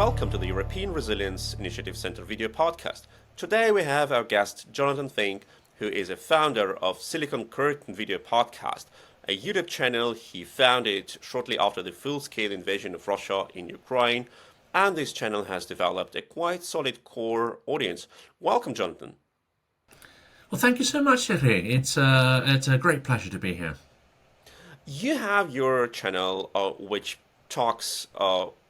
Welcome to the European Resilience Initiative Center video podcast. Today we have our guest Jonathan Fink, who is a founder of Silicon Curtain Video Podcast, a YouTube channel he founded shortly after the full-scale invasion of Russia in Ukraine, and this channel has developed a quite solid core audience. Welcome, Jonathan. Well, thank you so much, Sergey. It's a great pleasure to be here. You have your channel which talks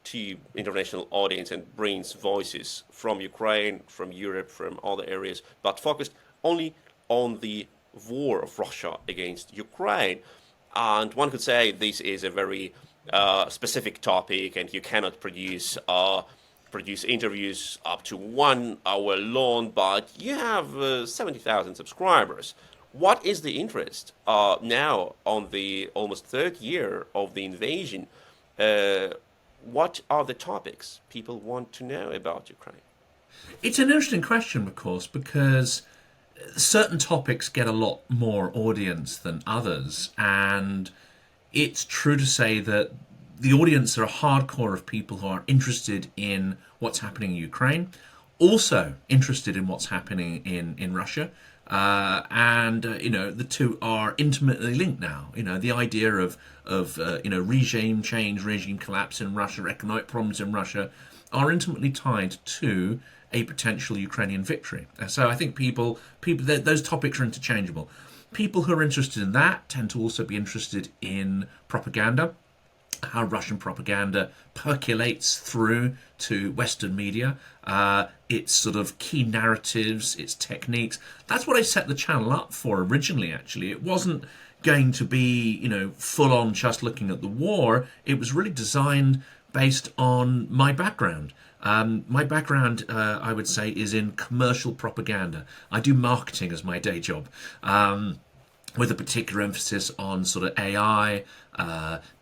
to international audience and brings voices from Ukraine, from Europe, from other areas, but focused only on the war of Russia against Ukraine. And one could say this is a very specific topic, and you cannot produce interviews up to 1 hour long, but you have 70,000 subscribers. What is the interest now on the almost third year of the invasion? What are the topics people want to know about Ukraine? It's an interesting question, of course, because certain topics get a lot more audience than others, and it's true to say that the audience are a hardcore of people who are interested in what's happening in Ukraine, also interested in what's happening in Russia, and the two are intimately linked now. The idea of regime change, regime collapse in Russia, economic problems in Russia are intimately tied to a potential Ukrainian victory. So I think people those topics are interchangeable. People who are interested in that tend to also be interested in propaganda, how Russian propaganda percolates through to Western media, its sort of key narratives, its techniques. That's what I set the channel up for originally, actually. It wasn't going to be, full on just looking at the war. It was really designed based on my background. My background, I would say, is in commercial propaganda. I do marketing as my day job. With a particular emphasis on sort of AI,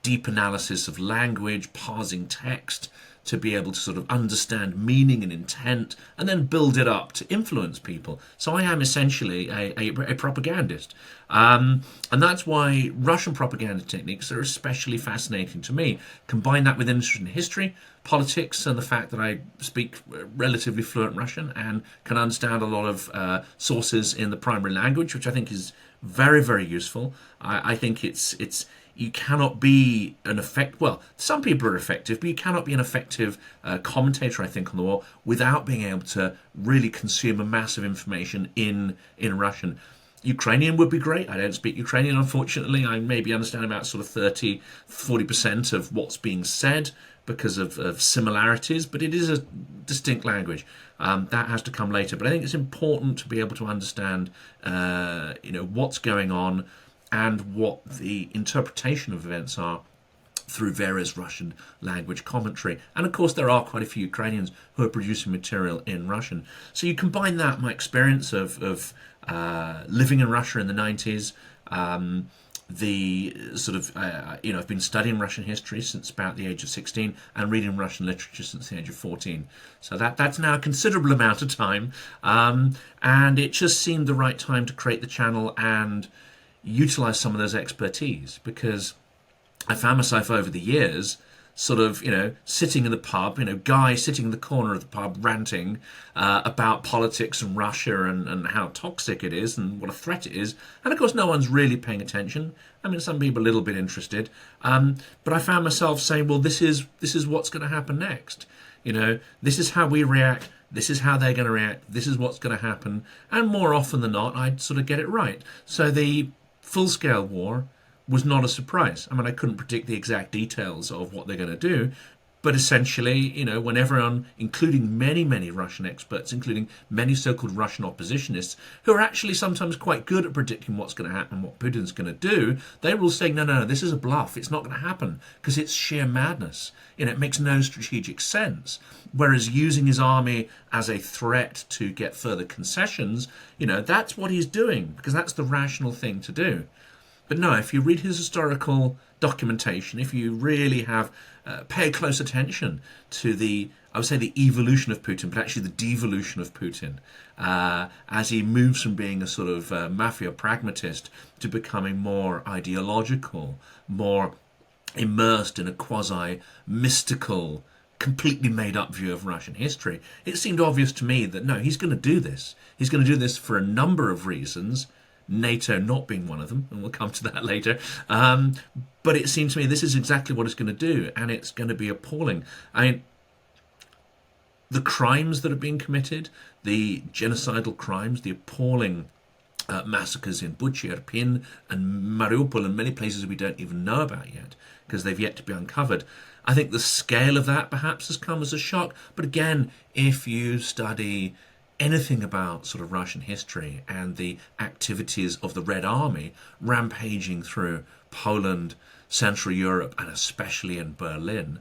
deep analysis of language, parsing text to be able to sort of understand meaning and intent, and then build it up to influence people. So I am essentially a propagandist. And that's why Russian propaganda techniques are especially fascinating to me. Combine that with interest in history, politics, and the fact that I speak relatively fluent Russian and can understand a lot of sources in the primary language, which I think is very, very useful. I think it's you cannot be some people are effective, but you cannot be an effective commentator, I think, on the war without being able to really consume a massive information in Russian. Ukrainian would be great. I don't speak Ukrainian, unfortunately. I maybe understand about sort of 40% of what's being said because of similarities, but it is a distinct language. That has to come later. But I think it's important to be able to understand, what's going on and what the interpretation of events are through various Russian language commentary. And of course, there are quite a few Ukrainians who are producing material in Russian. So you combine that, my experience of living in Russia in the 90s, I've been studying Russian history since about the age of 16 and reading Russian literature since the age of 14. So that's now a considerable amount of time. And it just seemed the right time to create the channel and utilize some of those expertise, because I found myself over the years sort of, sitting in the pub, guy sitting in the corner of the pub ranting about politics and Russia and how toxic it is and what a threat it is. And of course, no one's really paying attention. I mean, some people are a little bit interested. But I found myself saying, well, this is what's going to happen next. This is how we react. This is how they're going to react. This is what's going to happen. And more often than not, I'd sort of get it right. So the full-scale war was not a surprise. I mean, I couldn't predict the exact details of what they're going to do, but essentially, when everyone, including many, many Russian experts, including many so-called Russian oppositionists, who are actually sometimes quite good at predicting what's going to happen, what Putin's going to do, they were all saying, no, this is a bluff. It's not going to happen because it's sheer madness. It makes no strategic sense. Whereas using his army as a threat to get further concessions, that's what he's doing, because that's the rational thing to do. But no, if you read his historical documentation, if you really have pay close attention to the evolution of Putin, but actually the devolution of Putin, as he moves from being a sort of mafia pragmatist to becoming more ideological, more immersed in a quasi-mystical completely made up view of Russian history. It seemed obvious to me that no, he's going to do this. He's going to do this for a number of reasons, NATO not being one of them, and we'll come to that later. But it seemed to me this is exactly what it's going to do, and it's going to be appalling. I mean, the crimes that are being committed, the genocidal crimes, the appalling massacres in Bucha, Irpin and Mariupol and many places we don't even know about yet because they've yet to be uncovered. I think the scale of that perhaps has come as a shock. But again, if you study anything about sort of Russian history and the activities of the Red Army rampaging through Poland, Central Europe, and especially in Berlin,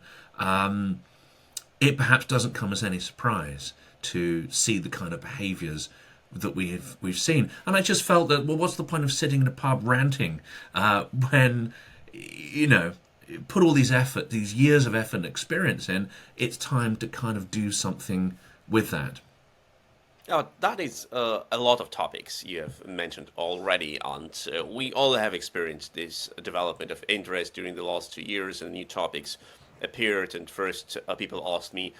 it perhaps doesn't come as any surprise to see the kind of behaviours that we've seen. And I just felt that, well, what's the point of sitting in a pub ranting when, you know, put all these years of effort and experience in, it's time to kind of do something with that. That is a lot of topics you have mentioned already, and we all have experienced this development of interest during the last 2 years, and new topics appeared. And first, people asked me,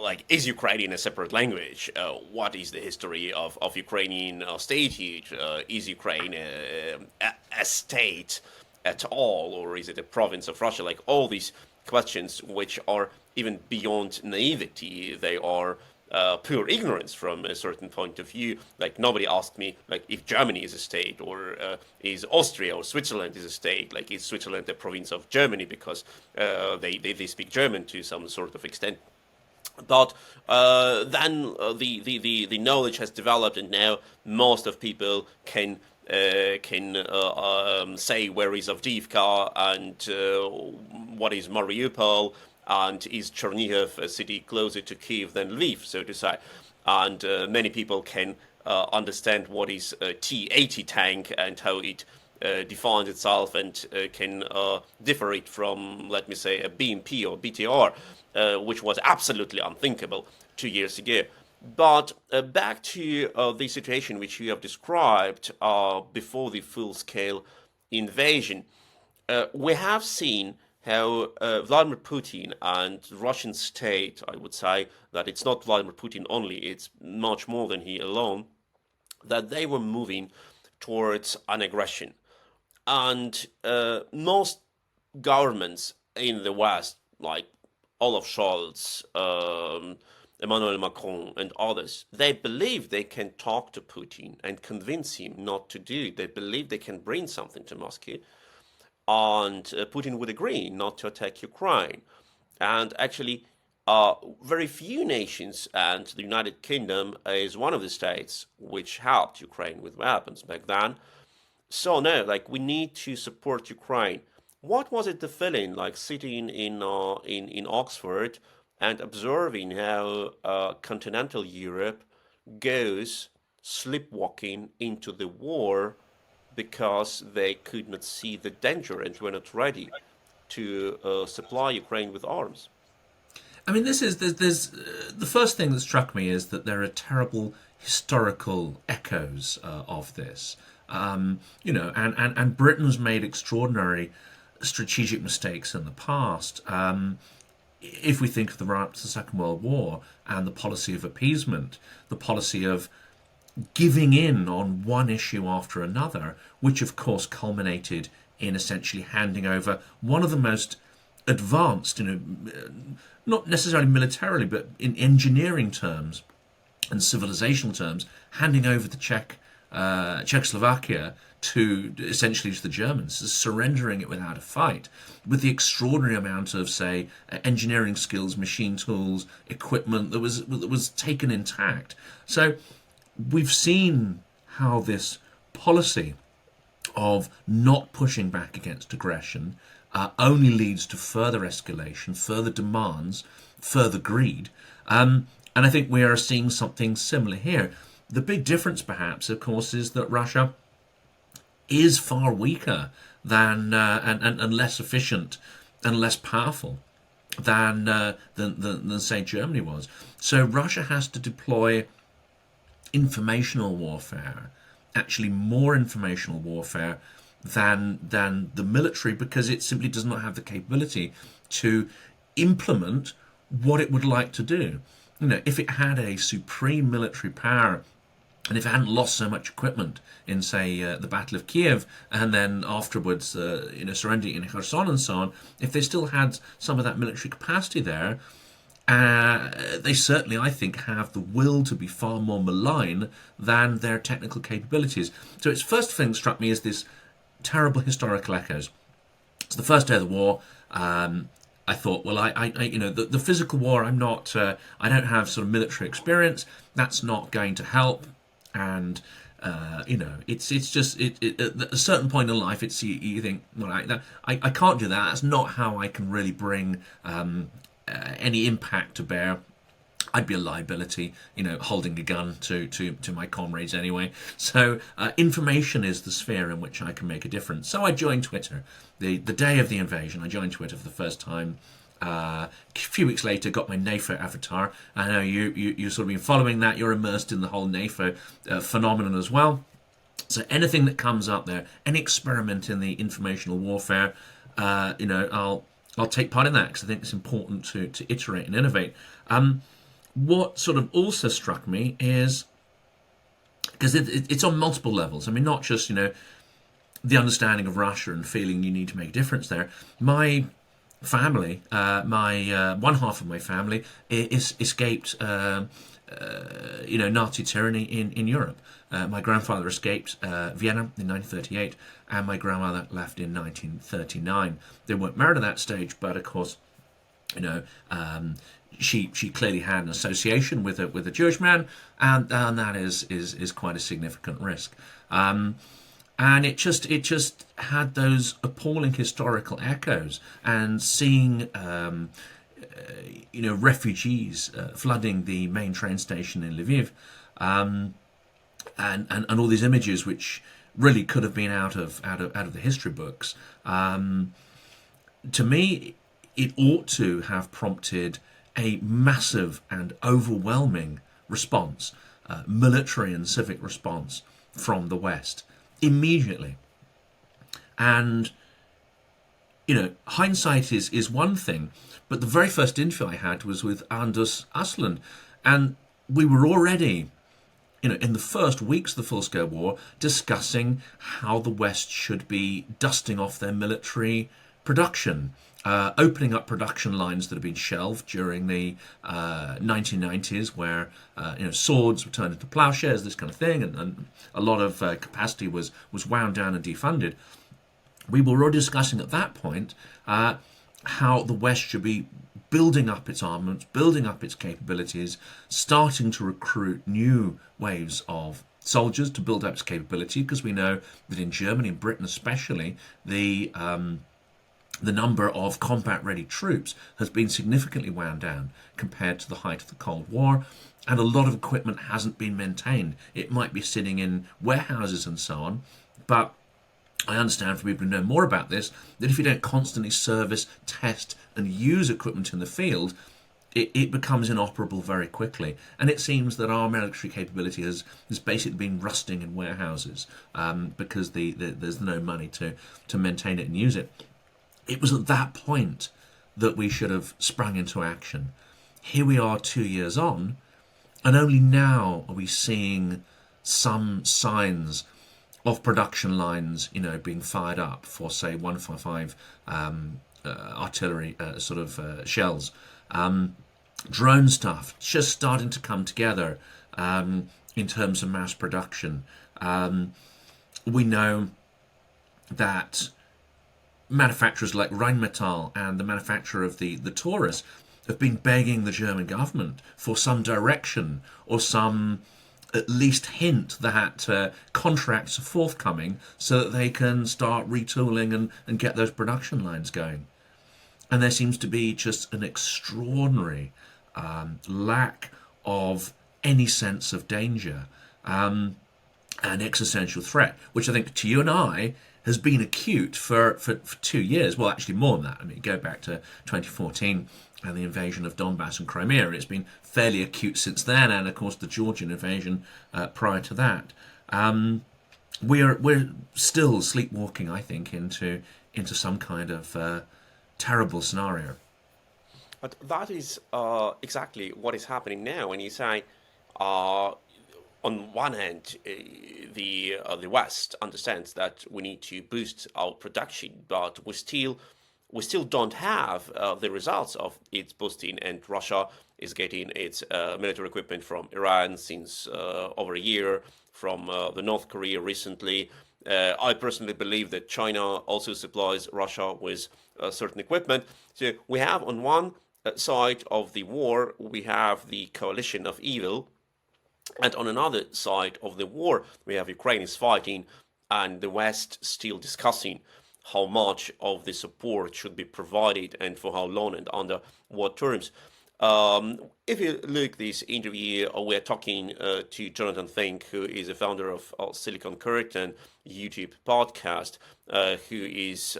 like, is Ukrainian a separate language? What is the history of Ukrainian statehood? Is Ukraine a state at all, or is it a province of Russia? Like, all these questions, which are even beyond naivety, they are pure ignorance from a certain point of view. Like, nobody asked me, like, if Germany is a state, or is Austria or Switzerland is a state. Like, is Switzerland a province of Germany because they speak German to some sort of extent. But then the knowledge has developed, and now most of people can say where is Avdiivka and what is Mariupol, and is Chernihiv a city closer to Kiev than Lviv, so to say. And many people can understand what is a T-80 tank and how it defines itself, and can differ it from, let me say, a BMP or BTR, which was absolutely unthinkable 2 years ago. But back to the situation which you have described before the full-scale invasion, we have seen how Vladimir Putin and the Russian state, I would say that it's not Vladimir Putin only, it's much more than he alone, that they were moving towards an aggression. And most governments in the West, like Olaf Scholz, Emmanuel Macron, and others, they believe they can talk to Putin and convince him not to do it. They believe they can bring something to Moscow, and Putin would agree not to attack Ukraine. And actually, very few nations, and the United Kingdom is one of the states which helped Ukraine with weapons back then. So no, like, we need to support Ukraine. What was it the feeling like sitting in Oxford and observing how continental Europe goes sleepwalking into the war because they could not see the danger and were not ready to supply Ukraine with arms? I mean, there's the first thing that struck me is that there are terrible historical echoes of this. You know, and Britain's made extraordinary strategic mistakes in the past. If we think of the Second World War and the policy of appeasement, the policy of giving in on one issue after another, which of course culminated in essentially handing over one of the most advanced, you know, not necessarily militarily, but in engineering terms and civilizational terms, handing over the Czechoslovakia to essentially to the Germans, surrendering it without a fight, with the extraordinary amount of, say, engineering skills, machine tools, equipment that was taken intact. So we've seen how this policy of not pushing back against aggression only leads to further escalation, further demands, further greed. And I think we are seeing something similar here. The big difference, perhaps, of course, is that Russia is far weaker than and less efficient and less powerful than say Germany was. So Russia has to deploy informational warfare, actually more informational warfare than the military, because it simply does not have the capability to implement what it would like to do. If it had a supreme military power, and if it hadn't lost so much equipment in, say, the Battle of Kiev, and then afterwards, surrendering in Kherson and so on, if they still had some of that military capacity there, they certainly, I think, have the will to be far more malign than their technical capabilities. So its first thing that struck me is this terrible historical echoes. It's the first day of the war. I thought, well, the physical war, I don't have sort of military experience. That's not going to help. And it's just at a certain point in life, it's you think, well, I can't do that. That's not how I can really bring any impact to bear. I'd be a liability, holding a gun to my comrades anyway. So information is the sphere in which I can make a difference. So I joined Twitter. The day of the invasion, I joined Twitter for the first time. A few weeks later, got my NAFO avatar. I know you've sort of been following that. You're immersed in the whole NAFO phenomenon as well. So anything that comes up there, any experiment in the informational warfare, I'll take part in that because I think it's important to iterate and innovate. What sort of also struck me is, because it's on multiple levels. I mean, not just the understanding of Russia and feeling you need to make a difference there. My family, one half of my family, escaped Nazi tyranny in Europe. My grandfather escaped Vienna in 1938, and my grandmother left in 1939. They weren't married at that stage, but of course, she clearly had an association with a Jewish man, and that is quite a significant risk. And it just had those appalling historical echoes, and seeing refugees flooding the main train station in Lviv, and all these images which really could have been out of the history books. To me, it ought to have prompted a massive and overwhelming response, military and civic response from the West immediately. And hindsight is one thing, but the very first interview I had was with Anders Asland, and we were already in the first weeks of the full-scale war discussing how the West should be dusting off their military production, opening up production lines that had been shelved during the 1990s, where swords were turned into plowshares, this kind of thing, and a lot of capacity was wound down and defunded. We were already discussing at that point how the West should be building up its armaments, building up its capabilities, starting to recruit new waves of soldiers to build up its capability, because we know that in Germany and Britain especially, the number of combat-ready troops has been significantly wound down compared to the height of the Cold War, and a lot of equipment hasn't been maintained. It might be sitting in warehouses and so on, but I understand from people who know more about this that if you don't constantly service, test, and use equipment in the field, it becomes inoperable very quickly. And it seems that our military capability has basically been rusting in warehouses because there's no money to maintain it and use it. It was at that point that we should have sprung into action. Here we are 2 years on, and only now are we seeing some signs of production lines, being fired up for, say, 155 artillery shells. Drone stuff just starting to come together in terms of mass production. We know that manufacturers like Rheinmetall and the manufacturer of the Taurus have been begging the German government for some direction or some at least hint that contracts are forthcoming so that they can start retooling and get those production lines going. And there seems to be just an extraordinary lack of any sense of danger and existential threat, which I think to you and I has been acute for 2 years. Well, actually more than that. I mean, go back to 2014 and the invasion of Donbass and Crimea. It's been fairly acute since then, and of course the Georgian invasion prior to that. We're still sleepwalking, I think, into some kind of terrible scenario. But that is exactly what is happening now. When you say, uh, on one hand, the West understands that we need to boost our production, but we still don't have the results of its boosting, and Russia is getting its military equipment from Iran since over a year, from the North Korea recently. I personally believe that China also supplies Russia with certain equipment. So we have on one side of the war, we have the coalition of evil, and on another side of the war, we have Ukraine is fighting, and the West still discussing how much of the support should be provided and for how long and under what terms. If you look this interview, we're talking to Jonathan Fink, who is the founder of Silicon Curtain YouTube podcast, who is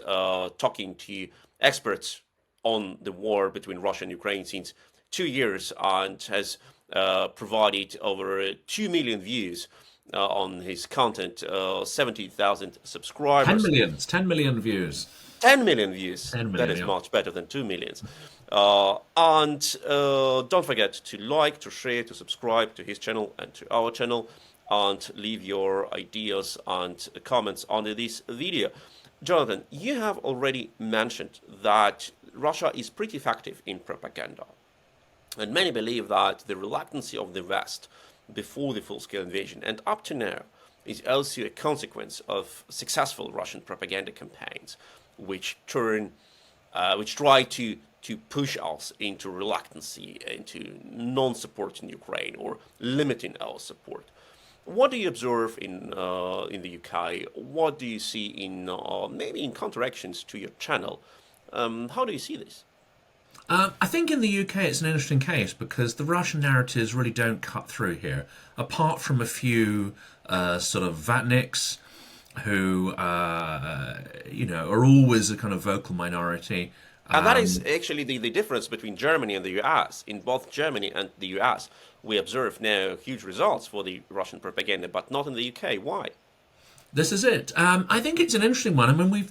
talking to experts on the war between Russia and Ukraine since 2 years, and has provided over 2 million views on his content, 70,000 10 subscribers. million, 10 million views. 10 million views. 10 That million, is yeah. much better than 2 millions. And don't forget to like, to share, to subscribe to his channel and to our channel, and leave your ideas and comments under this video. Jonathan, you have already mentioned that Russia is pretty effective in propaganda. And many believe that the reluctancy of the West before the full-scale invasion and up to now is also a consequence of successful Russian propaganda campaigns, which try to push us into reluctancy, into non-support in Ukraine or limiting our support. What do you observe in the UK? What do you see in maybe in counteractions to your channel? How do you see this? I think in the UK it's an interesting case because the Russian narratives really don't cut through here, apart from a few sort of vatniks who, are always a kind of vocal minority. And that is actually the difference between Germany and the US. In both Germany and the US, we observe now huge results for the Russian propaganda, but not in the UK. Why? This is it. I think it's an interesting one. I mean,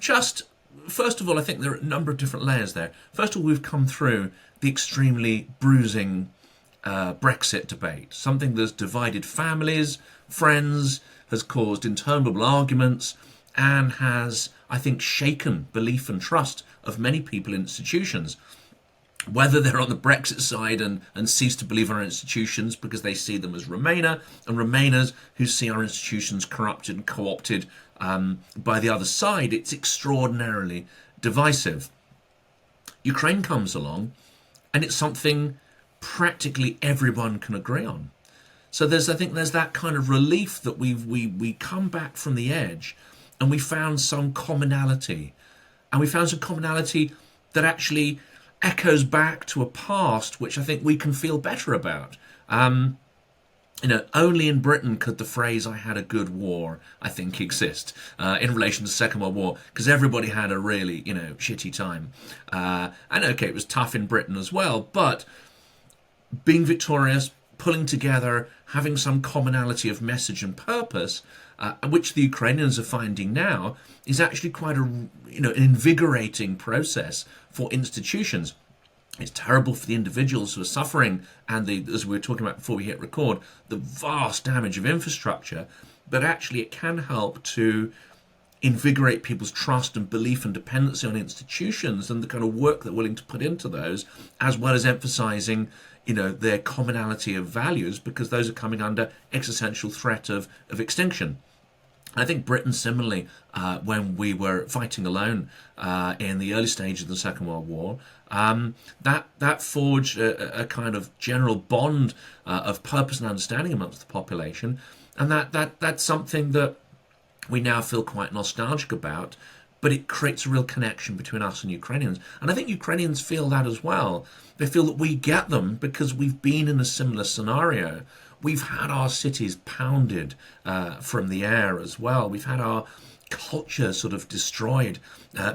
first of all, I think there are a number of different layers there. First of all, we've come through the extremely bruising Brexit debate, something that's divided families, friends, has caused interminable arguments, and has, I think, shaken belief and trust of many people in institutions. Whether they're on the Brexit side and cease to believe in our institutions because they see them as Remainer, and Remainers who see our institutions corrupted and co-opted by the other side, it's extraordinarily divisive. Ukraine comes along, and it's something practically everyone can agree on. So I think there's that kind of relief that we come back from the edge, and we found some commonality, that actually echoes back to a past which I think we can feel better about. Only in Britain could the phrase "I had a good war," I think, exist in relation to the Second World War, because everybody had a really, shitty time. And okay, it was tough in Britain as well, but being victorious, pulling together, having some commonality of message and purpose, which the Ukrainians are finding now, is actually quite an invigorating process for institutions. It's terrible for the individuals who are suffering, and as we were talking about before we hit record, the vast damage of infrastructure, but actually it can help to invigorate people's trust and belief and dependency on institutions and the kind of work they're willing to put into those, as well as emphasizing their commonality of values, because those are coming under existential threat of extinction. I think Britain, similarly, when we were fighting alone in the early stages of the Second World War, that forged a kind of general bond of purpose and understanding amongst the population, and that's something that we now feel quite nostalgic about. But it creates a real connection between us and Ukrainians. And I think Ukrainians feel that as well. They feel that we get them because we've been in a similar scenario. We've had our cities pounded from the air as well. We've had our culture sort of destroyed.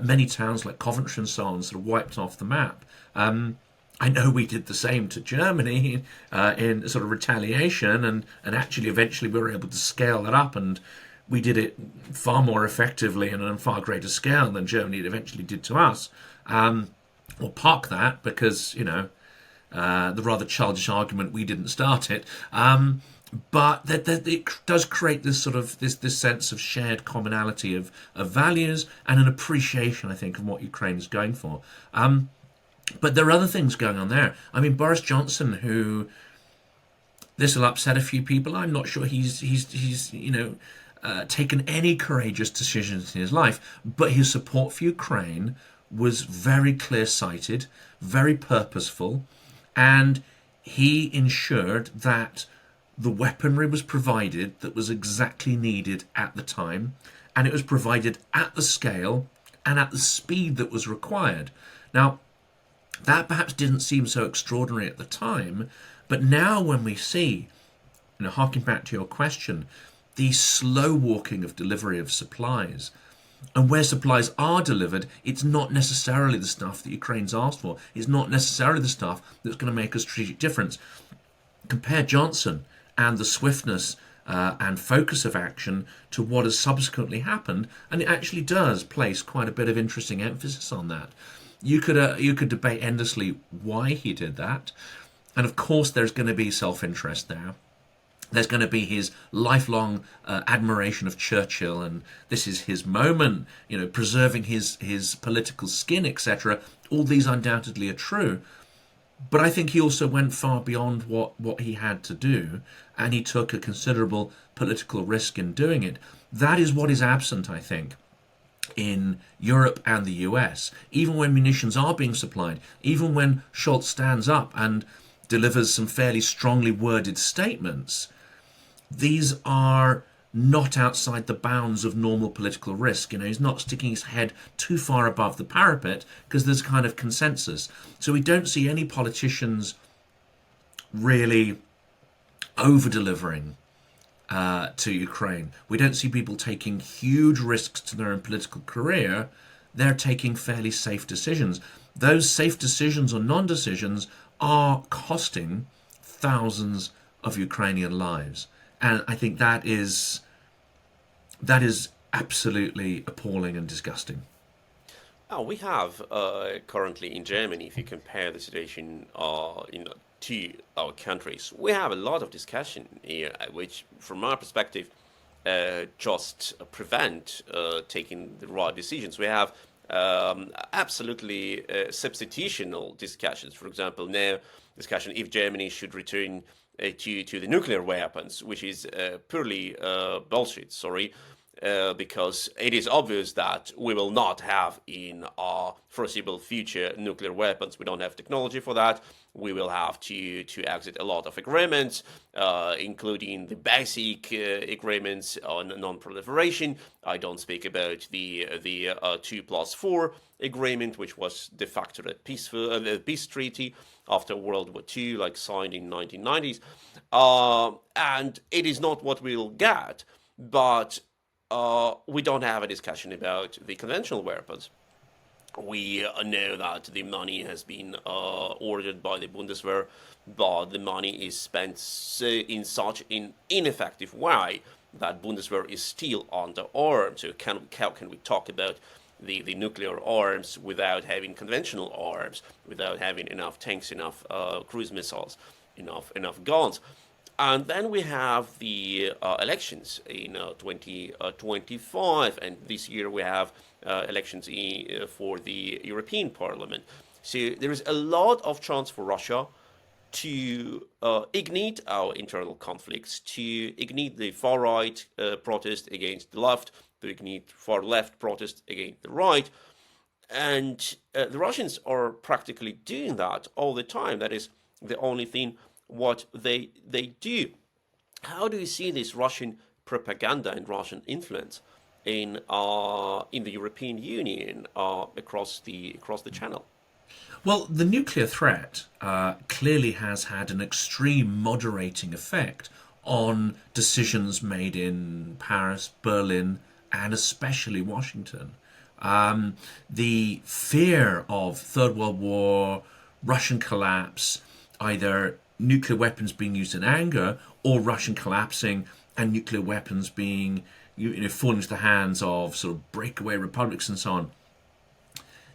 Many towns like Coventry and so on sort of wiped off the map. I know we did the same to Germany in sort of retaliation, and actually eventually we were able to scale that up, and we did it far more effectively and on a far greater scale than Germany eventually did to us. or park that because, the rather childish argument we didn't start it. But that it does create this sort of this sense of shared commonality of values and an appreciation, I think, of what Ukraine is going for. But there are other things going on there. I mean, Boris Johnson, who this will upset a few people. I'm not sure he's taken any courageous decisions in his life, but his support for Ukraine was very clear-sighted, very purposeful, and he ensured that the weaponry was provided that was exactly needed at the time, and it was provided at the scale and at the speed that was required. Now, that perhaps didn't seem so extraordinary at the time, but now when we see, harking back to your question, the slow walking of delivery of supplies, and where supplies are delivered, it's not necessarily the stuff that Ukraine's asked for. It's not necessarily the stuff that's going to make a strategic difference. Compare Johnson and the swiftness and focus of action to what has subsequently happened, and it actually does place quite a bit of interesting emphasis on that. You could debate endlessly why he did that, and of course there's going to be self-interest there. There's going to be his lifelong admiration of Churchill, and this is his moment, preserving his political skin, etc. All these undoubtedly are true. But I think he also went far beyond what he had to do, and he took a considerable political risk in doing it. That is what is absent, I think, in Europe and the US. Even when munitions are being supplied, even when Scholz stands up and delivers some fairly strongly worded statements, these are not outside the bounds of normal political risk. He's not sticking his head too far above the parapet because there's kind of consensus. So we don't see any politicians really over-delivering to Ukraine. We don't see people taking huge risks to their own political career. They're taking fairly safe decisions. Those safe decisions or non-decisions are costing thousands of Ukrainian lives. And I think that is absolutely appalling and disgusting. We have currently in Germany, if you compare the situation to our countries, we have a lot of discussion here, which, from our perspective, just prevent taking the right decisions. We have absolutely substitutional discussions. For example, now discussion if Germany should return to the nuclear weapons, which is purely bullshit, because it is obvious that we will not have in our foreseeable future nuclear weapons. We don't have technology for that. We will have to exit a lot of agreements, including the basic agreements on non-proliferation. I don't speak about the 2+4 agreement, which was de facto a peace treaty after World War II, signed in 1990s. And it is not what we'll get, but we don't have a discussion about the conventional weapons. We know that the money has been ordered by the Bundeswehr, but the money is spent in such an ineffective way that Bundeswehr is still underarmed. So how can we talk about the nuclear arms without having conventional arms, without having enough tanks, enough cruise missiles, enough guns? And then we have the elections in 2025, and this year we have elections for the European Parliament. So there is a lot of chance for Russia to ignite our internal conflicts, to ignite the far right protest against the left, to ignite far left protest against the right. And the Russians are practically doing that all the time. That is the only thing what they do. How do you see this Russian propaganda and Russian influence in the European Union across the channel? Well, the nuclear threat clearly has had an extreme moderating effect on decisions made in Paris, Berlin, and especially Washington. The fear of Third World War, Russian collapse, either nuclear weapons being used in anger or Russian collapsing and nuclear weapons being falling into the hands of sort of breakaway republics and so on.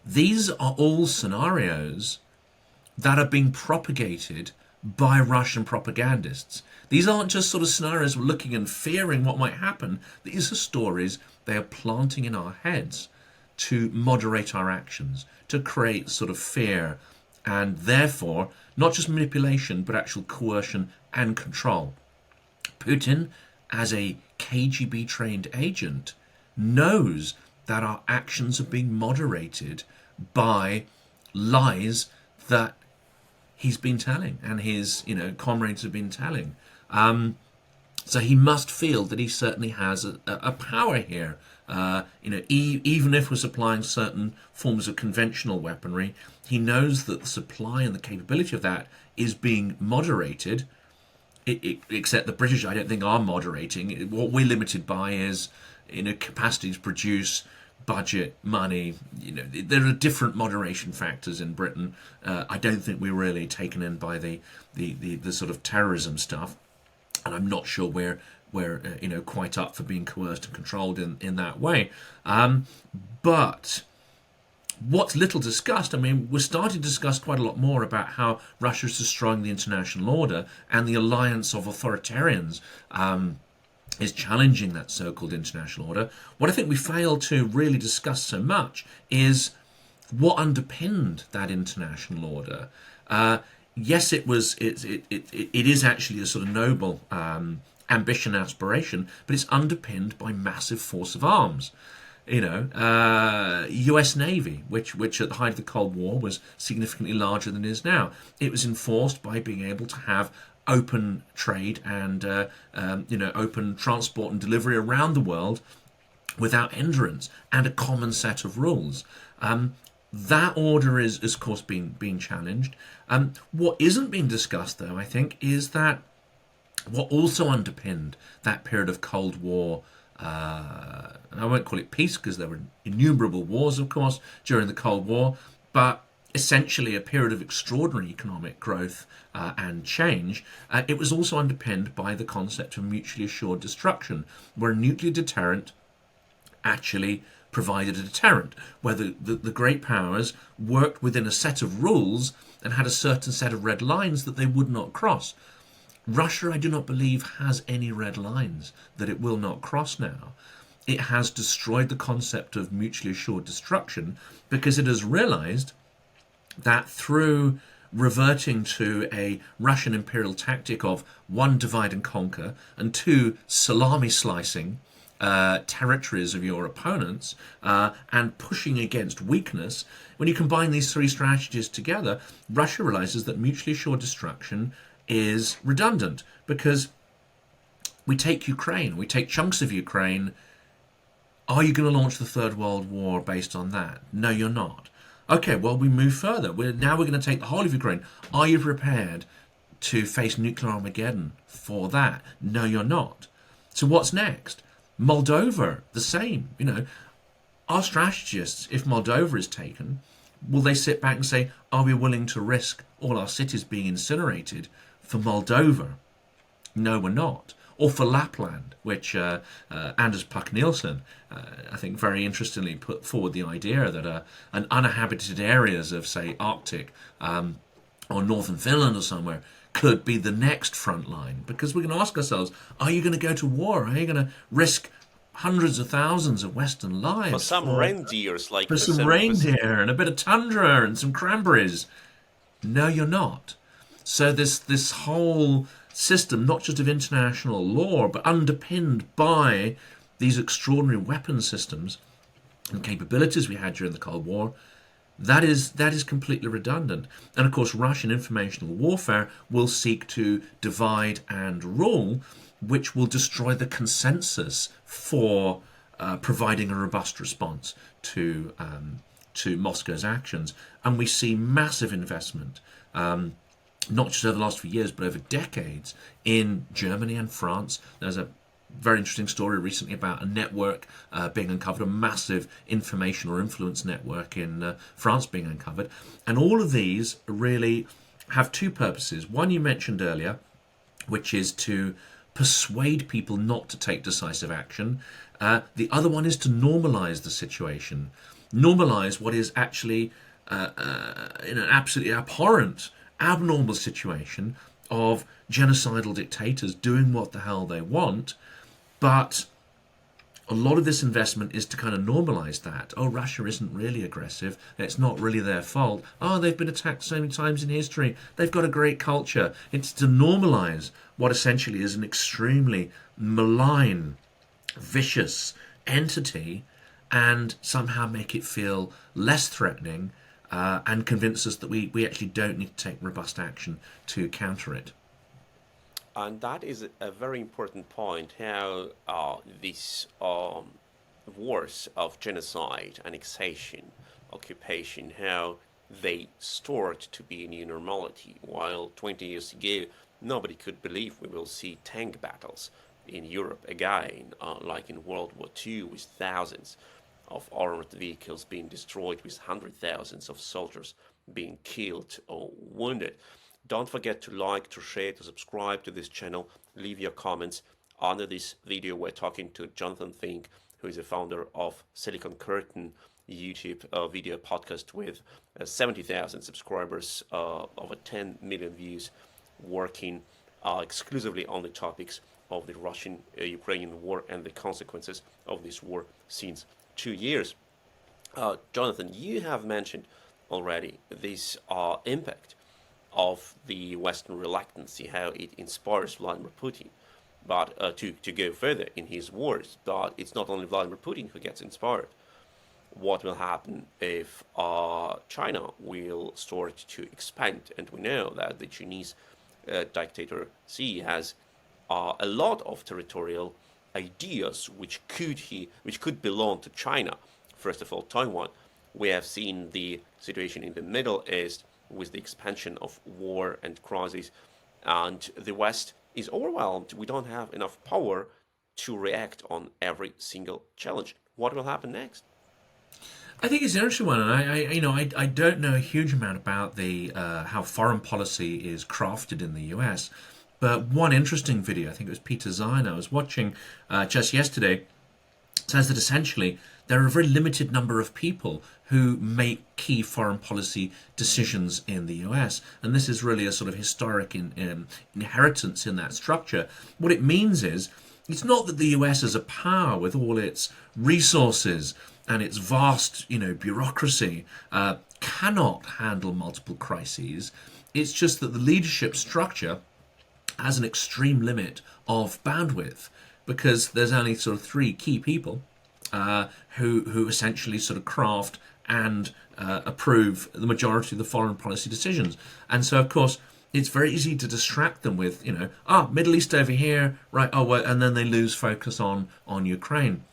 These are all scenarios that are being propagated by Russian propagandists. These aren't just sort of scenarios we're looking and fearing what might happen. These are stories they are planting in our heads to moderate our actions, to create sort of fear, and therefore not just manipulation but actual coercion and control. Putin, as a KGB trained agent, knows that our actions are being moderated by lies that he's been telling and his comrades have been telling. So he must feel that he certainly has a power here. Even if we're supplying certain forms of conventional weaponry, he knows that the supply and the capability of that is being moderated. Except the British, I don't think, are moderating. What we're limited by is capacity to produce, budget, money. There are different moderation factors in Britain. I don't think we're really taken in by the sort of terrorism stuff, and I'm not sure we're quite up for being coerced and controlled in that way. But what's little discussed, we're starting to discuss quite a lot more about how Russia's destroying the international order, and the alliance of authoritarians is challenging that so-called international order. What I think we fail to really discuss so much is what underpinned that international order. Yes, it is actually a sort of noble ambition, aspiration, but it's underpinned by massive force of arms. US Navy, which at the height of the Cold War was significantly larger than it is now. It was enforced by being able to have open trade and open transport and delivery around the world without hindrance, and a common set of rules. That order is of course being challenged. What isn't being discussed, though, I think, is that what also underpinned that period of Cold War, and I won't call it peace because there were innumerable wars, of course, during the Cold War, but essentially a period of extraordinary economic growth and change. It was also underpinned by the concept of mutually assured destruction, where a nuclear deterrent actually provided a deterrent, where the great powers worked within a set of rules and had a certain set of red lines that they would not cross. Russia, I do not believe, has any red lines that it will not cross now. It has destroyed the concept of mutually assured destruction because it has realized that through reverting to a Russian imperial tactic of one, divide and conquer, and two, salami slicing territories of your opponents and pushing against weakness, when you combine these three strategies together, Russia realizes that mutually assured destruction is redundant, because we take Ukraine, we take chunks of Ukraine. Are you going to launch the Third World War based on that? No, you're not. Okay, well, we move further. Now we're going to take the whole of Ukraine. Are you prepared to face nuclear Armageddon for that? No, you're not. So what's next? Moldova, the same. Our strategists, if Moldova is taken, will they sit back and say, are we willing to risk all our cities being incinerated for Moldova? No, we're not. Or for Lapland, which Anders Puck-Nielsen, I think very interestingly put forward the idea that an uninhabited areas of, say, Arctic or northern Finland or somewhere could be the next front line. Because we're going to ask ourselves, are you going to go to war? Are you going to risk hundreds of thousands of Western lives? For some reindeers, like for some reindeer and a bit of tundra and some cranberries? No, you're not. So this whole system, not just of international law, but underpinned by these extraordinary weapon systems and capabilities we had during the Cold War, that is completely redundant. And of course, Russian informational warfare will seek to divide and rule, which will destroy the consensus for providing a robust response to Moscow's actions. And we see massive investment, not just over the last few years, but over decades, in Germany and France. There's a very interesting story recently about a network being uncovered, a massive information or influence network in France being uncovered. And all of these really have two purposes. One you mentioned earlier, which is to persuade people not to take decisive action. The other one is to normalize the situation. normalize what is actually in an absolutely abhorrent, abnormal situation of genocidal dictators doing what the hell they want. But a lot of this investment is to kind of normalize that. Oh, Russia isn't really aggressive. It's not really their fault. Oh, they've been attacked so many times in history. They've got a great culture. It's to normalize what essentially is an extremely malign, vicious entity and somehow make it feel less threatening and convince us that we actually don't need to take robust action to counter it. And that is a very important point, how these wars of genocide, annexation, occupation, how they start to be a new normality. While 20 years ago, nobody could believe we will see tank battles in Europe again, like in World War II, with thousands of armored vehicles being destroyed, with hundreds of thousands of soldiers being killed or wounded. Don't forget to like, to share, to subscribe to this channel. Leave your comments under this video. We're talking to Jonathan Fink, who is the founder of Silicon Curtain YouTube video podcast with 70,000 subscribers, over 10 million views, working exclusively on the topics of the Russian-Ukrainian war and the consequences of this war since 2 years. Jonathan, you have mentioned already this impact of the Western reluctancy, how it inspires Vladimir Putin, but to go further in his wars. But it's not only Vladimir Putin who gets inspired. What will happen if China will start to expand? And we know that the Chinese dictator Xi has a lot of territorial ideas which could belong to China. First of all, Taiwan. We have seen the situation in the Middle East with the expansion of war and crisis, and the West is overwhelmed. We don't have enough power to react on every single challenge. What will happen next? I think it's an interesting one, and I don't know a huge amount about the how foreign policy is crafted in the US, but one interesting video, I think it was Peter Zine I was watching just yesterday, says that essentially there are a very limited number of people who make key foreign policy decisions in the US. And this is really a sort of historic inheritance in that structure. What it means is, it's not that the US as a power with all its resources and its vast, bureaucracy cannot handle multiple crises. It's just that the leadership structure has an extreme limit of bandwidth, because there's only sort of three key people who essentially sort of craft and approve the majority of the foreign policy decisions. And so, of course, it's very easy to distract them with, Middle East over here, right? Oh, well, and then they lose focus on Ukraine.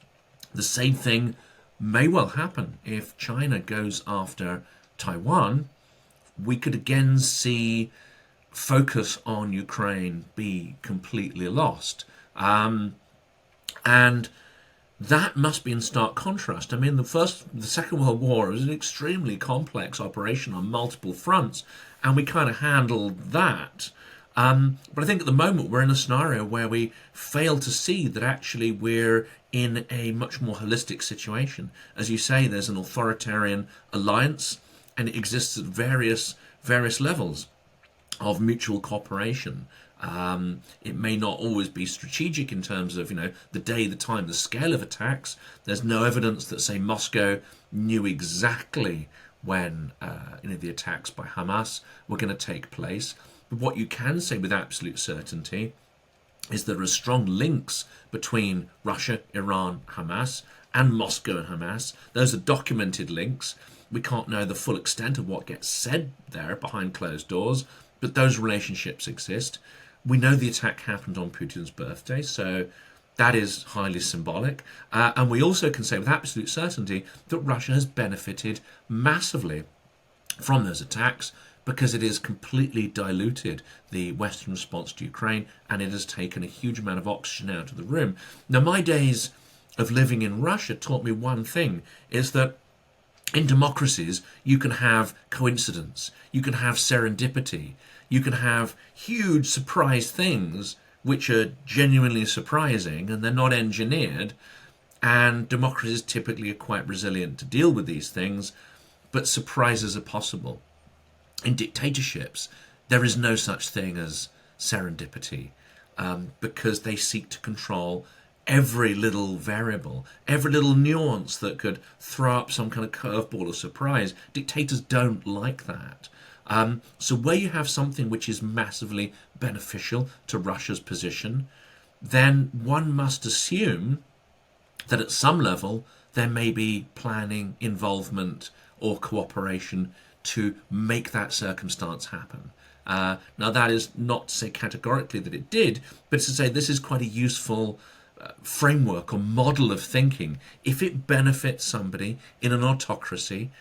The same thing may well happen if China goes after Taiwan. We could again see focus on Ukraine be completely lost. And that must be in stark contrast. I mean, the Second World War was an extremely complex operation on multiple fronts, and we kind of handled that. But I think at the moment we're in a scenario where we fail to see that actually we're in a much more holistic situation. As you say, there's an authoritarian alliance, and it exists at various levels of mutual cooperation. It may not always be strategic in terms of, the day, the time, the scale of attacks. There's no evidence that, say, Moscow knew exactly when, the attacks by Hamas were going to take place. But what you can say with absolute certainty is there are strong links between Russia, Iran, Hamas, and Moscow and Hamas. Those are documented links. We can't know the full extent of what gets said there behind closed doors, but those relationships exist. We know the attack happened on Putin's birthday, so that is highly symbolic. And we also can say with absolute certainty that Russia has benefited massively from those attacks, because it has completely diluted the Western response to Ukraine, and it has taken a huge amount of oxygen out of the room. Now, my days of living in Russia taught me one thing, is that in democracies, you can have coincidence, you can have serendipity, you can have huge surprise things which are genuinely surprising and they're not engineered. And democracies typically are quite resilient to deal with these things, but surprises are possible. In dictatorships, there is no such thing as serendipity, because they seek to control every little variable, every little nuance that could throw up some kind of curveball or surprise. Dictators don't like that. So where you have something which is massively beneficial to Russia's position, then one must assume that at some level there may be planning, involvement, or cooperation to make that circumstance happen. Now, that is not to say categorically that it did, but to say this is quite a useful framework or model of thinking. If it benefits somebody in an autocracy,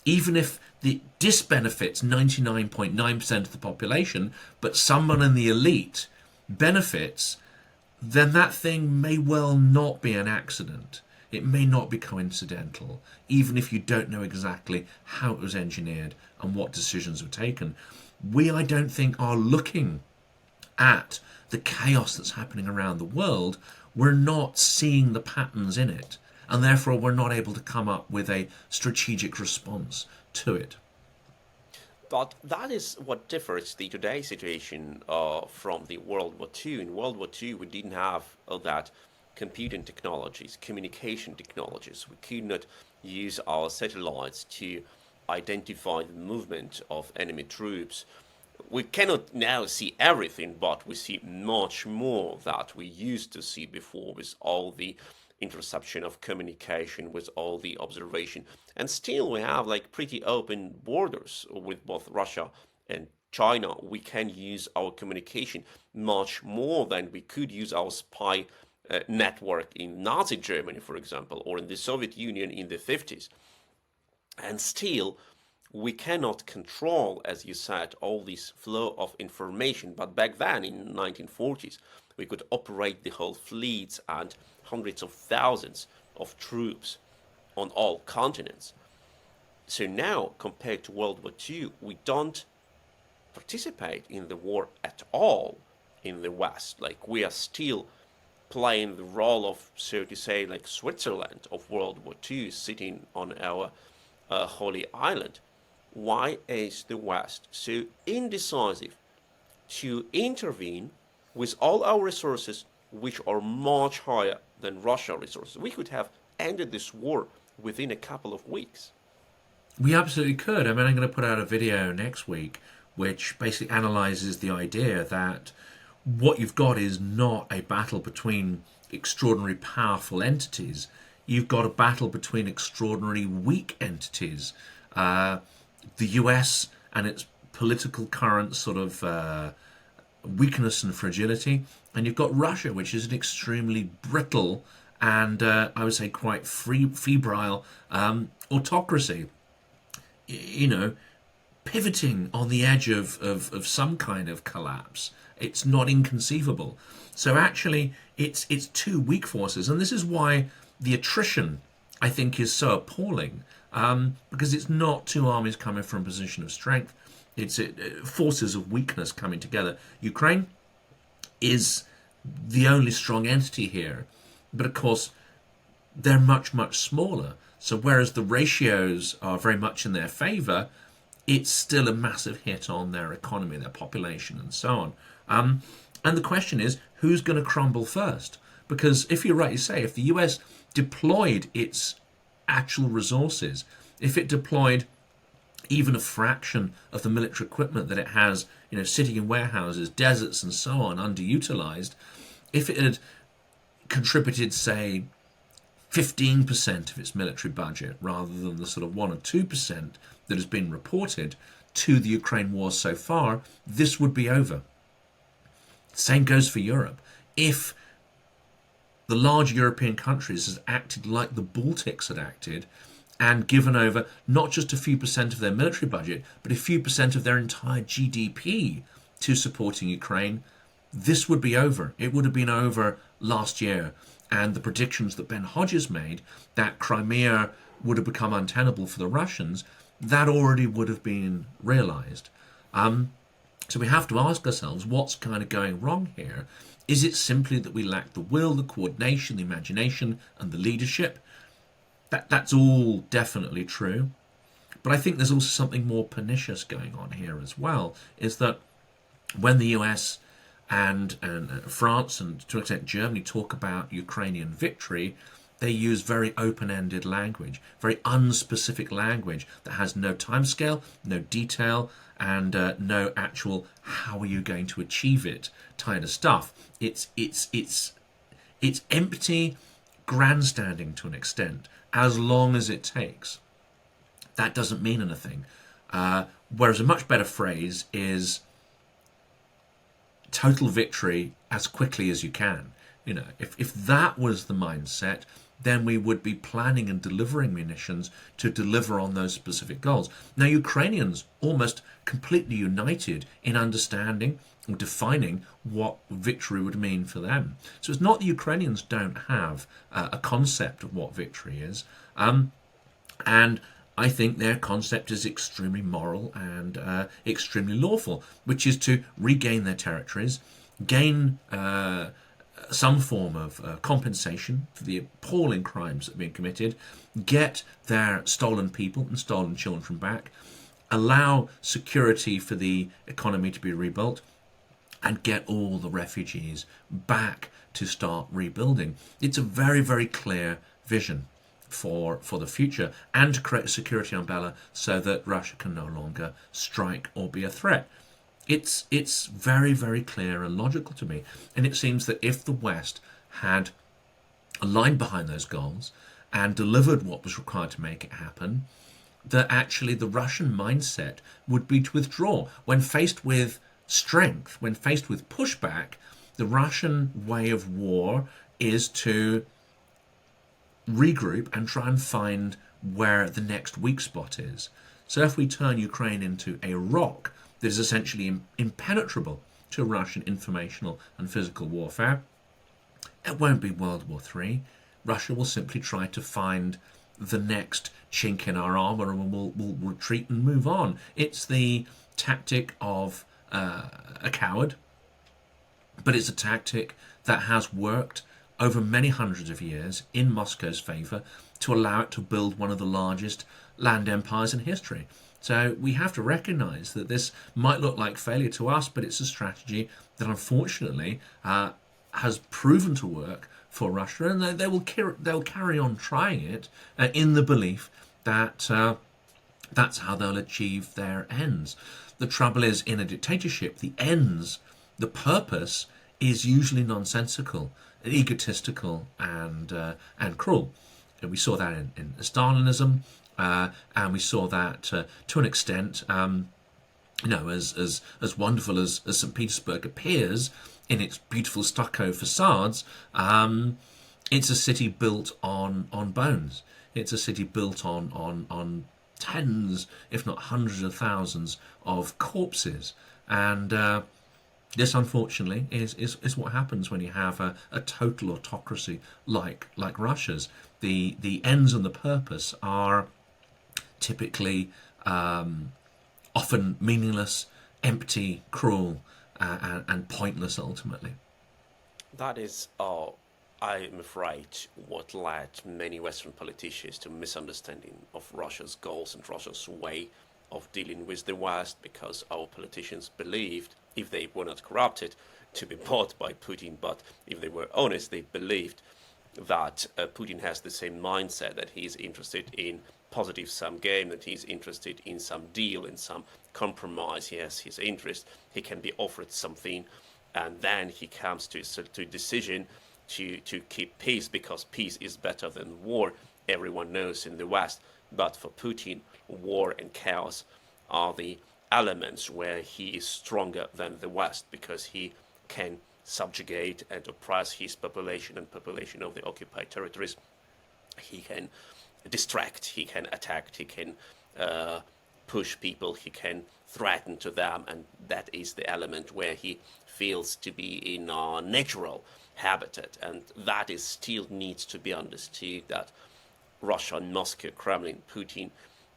even if it disbenefits 99.9% of the population, but someone in the elite benefits, then that thing may well not be an accident. It may not be coincidental, even if you don't know exactly how it was engineered and what decisions were taken. We, I don't think, are looking at the chaos that's happening around the world. We're not seeing the patterns in it, and therefore we're not able to come up with a strategic response to it. But that is what differs the today's situation from the World War II. In World War II, we didn't have that computing technologies, communication technologies. We could not use our satellites to identify the movement of enemy troops. We cannot now see everything, but we see much more that we used to see before, with all the interception of communication, with all the observation. And still we have like pretty open borders with both Russia and China. We can use our communication much more than we could use our spy network in Nazi Germany, for example, or in the Soviet Union in the 50s. And still, we cannot control, as you said, all this flow of information. But back then, in the 1940s, we could operate the whole fleets and hundreds of thousands of troops on all continents. So now, compared to World War II, we don't participate in the war at all in the West. Like, we are still playing the role of, so to say, like Switzerland of World War II, sitting on our holy island. Why is the West so indecisive to intervene with all our resources, which are much higher than Russia's resources? We could have ended this war within a couple of weeks. We absolutely could. I mean, I'm going to put out a video next week which basically analyzes the idea that what you've got is not a battle between extraordinary powerful entities. You've got a battle between extraordinary weak entities. The US and its political current sort of weakness and fragility, and you've got Russia, which is an extremely brittle and I would say quite febrile autocracy. You know, pivoting on the edge of some kind of collapse. It's not inconceivable. So actually, it's two weak forces, and this is why the attrition, I think, is so appalling, because it's not two armies coming from a position of strength. It's forces of weakness coming together. Ukraine is the only strong entity here, but of course, they're much, much smaller. So whereas the ratios are very much in their favour, it's still a massive hit on their economy, their population, and so on. And the question is, who's going to crumble first? Because if you're right, you say, if the US deployed its actual resources, if it deployed even a fraction of the military equipment that it has, you know, sitting in warehouses, deserts, and so on, underutilized, if it had contributed, say, 15% of its military budget rather than the sort of 1 or 2% that has been reported to the Ukraine war so far, this would be over. Same goes for Europe. If the large European countries had acted like the Baltics had acted and given over not just a few percent of their military budget, but a few percent of their entire GDP to supporting Ukraine, this would be over. It would have been over last year. And the predictions that Ben Hodges made, that Crimea would have become untenable for the Russians, that already would have been realized. So we have to ask ourselves, what's kind of going wrong here? Is it simply that we lack the will, the coordination, the imagination, and the leadership? That's all definitely true. But I think there's also something more pernicious going on here as well, is that when the US and France and to an extent Germany talk about Ukrainian victory, they use very open-ended language, very unspecific language that has no timescale, no detail, and no actual how are you going to achieve it kind of stuff. It's empty grandstanding to an extent, as long as it takes. That doesn't mean anything. Whereas a much better phrase is total victory as quickly as you can. You know, if that was the mindset, then we would be planning and delivering munitions to deliver on those specific goals. Now, Ukrainians almost completely united in understanding and defining what victory would mean for them. So it's not the Ukrainians don't have a concept of what victory is. And I think their concept is extremely moral and extremely lawful, which is to regain their territories, gain some form of compensation for the appalling crimes that have been committed, get their stolen people and stolen children back, allow security for the economy to be rebuilt, and get all the refugees back to start rebuilding. It's a very, very clear vision for the future, and to create a security umbrella so that Russia can no longer strike or be a threat. It's very, very clear and logical to me. And it seems that if the West had aligned behind those goals and delivered what was required to make it happen, that actually the Russian mindset would be to withdraw. When faced with strength, when faced with pushback, the Russian way of war is to regroup and try and find where the next weak spot is. So if we turn Ukraine into a rock that is essentially impenetrable to Russian informational and physical warfare, it won't be World War III. Russia will simply try to find the next chink in our armour and we'll retreat and move on. It's the tactic of a coward, but it's a tactic that has worked over many hundreds of years in Moscow's favour to allow it to build one of the largest land empires in history. So we have to recognise that this might look like failure to us, but it's a strategy that unfortunately has proven to work for Russia, and they'll carry on trying it in the belief that that's how they'll achieve their ends. The trouble is, in a dictatorship, the ends, the purpose, is usually nonsensical, egotistical, and cruel. And we saw that in Stalinism, and we saw that to an extent, as wonderful as St. Petersburg appears in its beautiful stucco facades, it's a city built on bones. It's a city built on tens, if not hundreds of thousands of corpses. And this, unfortunately, is what happens when you have a total autocracy like Russia's. The ends and the purpose are typically often meaningless, empty, cruel, and pointless ultimately. That is, I'm afraid, what led many Western politicians to misunderstanding of Russia's goals and Russia's way of dealing with the West, because our politicians believed, if they were not corrupted, to be bought by Putin, but if they were honest, they believed that Putin has the same mindset, that he's interested in positive sum game, that he's interested in some deal, in some compromise. He has his interest, he can be offered something, and then he comes to a decision to keep peace, because peace is better than war, everyone knows in the West. But for Putin, war and chaos are the elements where he is stronger than the West, because he can subjugate and oppress his population and population of the occupied territories. He can distract, he can attack, he can push people, he can threaten to them, and that is the element where he feels to be in a natural habitat. And that is still needs to be understood, that Russia, Moscow, Kremlin, Putin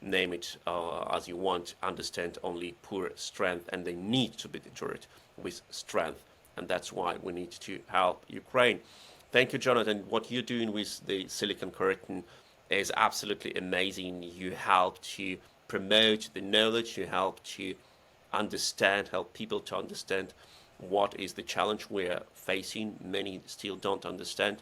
name it as you want, understand only poor strength, and they need to be deterred with strength. And that's why we need to help Ukraine. Thank you, Jonathan. What you're doing with the Silicon Curtain is absolutely amazing. You help to promote the knowledge, you help to help people to understand what is the challenge we're facing. Many still don't understand.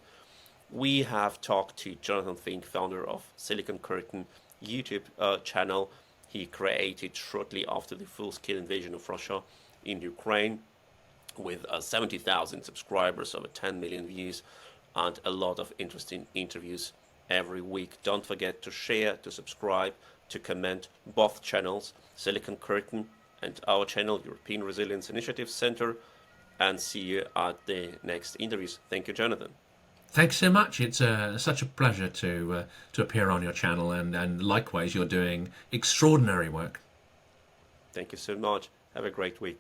We have talked to Jonathan Fink, founder of Silicon Curtain YouTube channel. He created shortly after the full-scale invasion of Russia in Ukraine, with 70,000 subscribers, over 10 million views, and a lot of interesting interviews every week. Don't forget to share, to subscribe, to comment both channels, Silicon Curtain and our channel, European Resilience Initiative Center, and see you at the next interviews. Thank you, Jonathan. Thanks so much. It's such a pleasure to appear on your channel, and likewise, you're doing extraordinary work. Thank you so much. Have a great week.